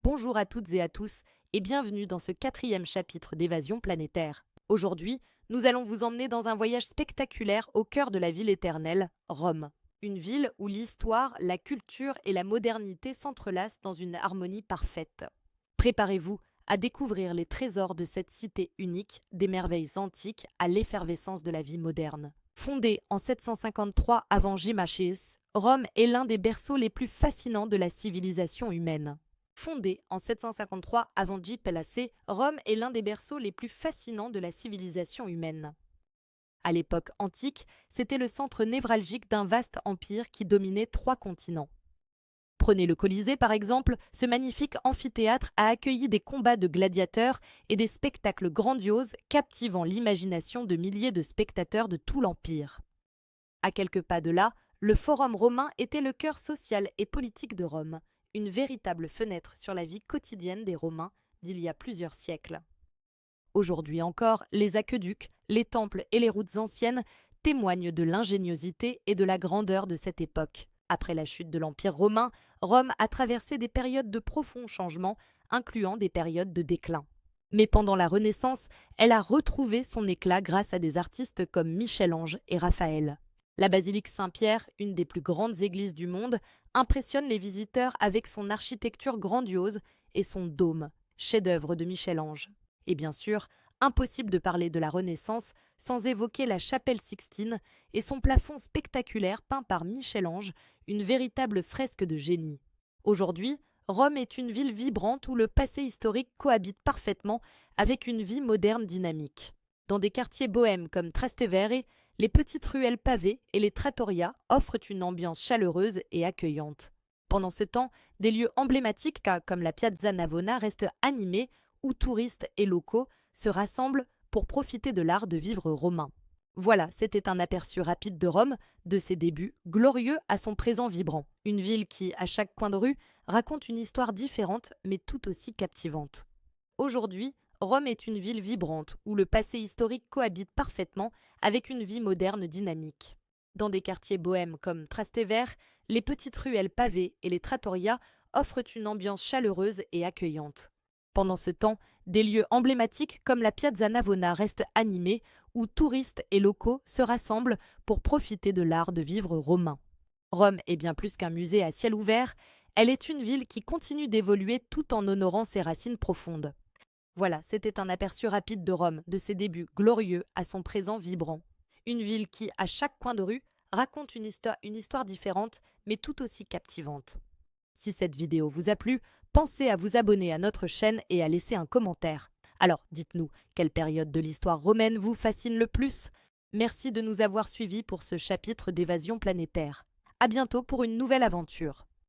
Bonjour à toutes et à tous et bienvenue dans ce 4e chapitre d'Évasion planétaire. Aujourd'hui, nous allons vous emmener dans un voyage spectaculaire au cœur de la ville éternelle, Rome. Une ville où l'histoire, la culture et la modernité s'entrelacent dans une harmonie parfaite. Préparez-vous à découvrir les trésors de cette cité unique, des merveilles antiques à l'effervescence de la vie moderne. Fondée en 753 avant J.-H., Rome est l'un des berceaux les plus fascinants de la civilisation humaine. Fondée en 753 avant J.-P.L.A.C., Rome est l'un des berceaux les plus fascinants de la civilisation humaine. À l'époque antique, c'était le centre névralgique d'un vaste empire qui dominait 3 continents. Prenez le Colisée par exemple, ce magnifique amphithéâtre a accueilli des combats de gladiateurs et des spectacles grandioses captivant l'imagination de milliers de spectateurs de tout l'Empire. À quelques pas de là, le Forum romain était le cœur social et politique de Rome, une véritable fenêtre sur la vie quotidienne des Romains d'il y a plusieurs siècles. Aujourd'hui encore, les aqueducs, les temples et les routes anciennes témoignent de l'ingéniosité et de la grandeur de cette époque. Après la chute de l'Empire romain, Rome a traversé des périodes de profonds changements, incluant des périodes de déclin. Mais pendant la Renaissance, elle a retrouvé son éclat grâce à des artistes comme Michel-Ange et Raphaël. La basilique Saint-Pierre, une des plus grandes églises du monde, impressionne les visiteurs avec son architecture grandiose et son dôme, chef-d'œuvre de Michel-Ange. Et bien sûr, impossible de parler de la Renaissance sans évoquer la chapelle Sixtine et son plafond spectaculaire peint par Michel-Ange, une véritable fresque de génie. Aujourd'hui, Rome est une ville vibrante où le passé historique cohabite parfaitement avec une vie moderne dynamique. Dans des quartiers bohèmes comme Trastevere, les petites ruelles pavées et les trattorias offrent une ambiance chaleureuse et accueillante. Pendant ce temps, des lieux emblématiques comme la Piazza Navona restent animés où touristes et locaux se rassemblent pour profiter de l'art de vivre romain. Voilà, c'était un aperçu rapide de Rome, de ses débuts glorieux à son présent vibrant. Une ville qui, à chaque coin de rue, raconte une histoire différente mais tout aussi captivante. Aujourd'hui, Rome est une ville vibrante où le passé historique cohabite parfaitement avec une vie moderne dynamique. Dans des quartiers bohèmes comme Trastevere, les petites ruelles pavées et les trattorias offrent une ambiance chaleureuse et accueillante. Pendant ce temps, des lieux emblématiques comme la Piazza Navona restent animés où touristes et locaux se rassemblent pour profiter de l'art de vivre romain. Rome est bien plus qu'un musée à ciel ouvert, elle est une ville qui continue d'évoluer tout en honorant ses racines profondes. Voilà, c'était un aperçu rapide de Rome, de ses débuts glorieux à son présent vibrant. Une ville qui, à chaque coin de rue, raconte une histoire différente, mais tout aussi captivante. Si cette vidéo vous a plu, pensez à vous abonner à notre chaîne et à laisser un commentaire. Alors, dites-nous, quelle période de l'histoire romaine vous fascine le plus? Merci de nous avoir suivis pour ce chapitre d'Évasion planétaire. À bientôt pour une nouvelle aventure.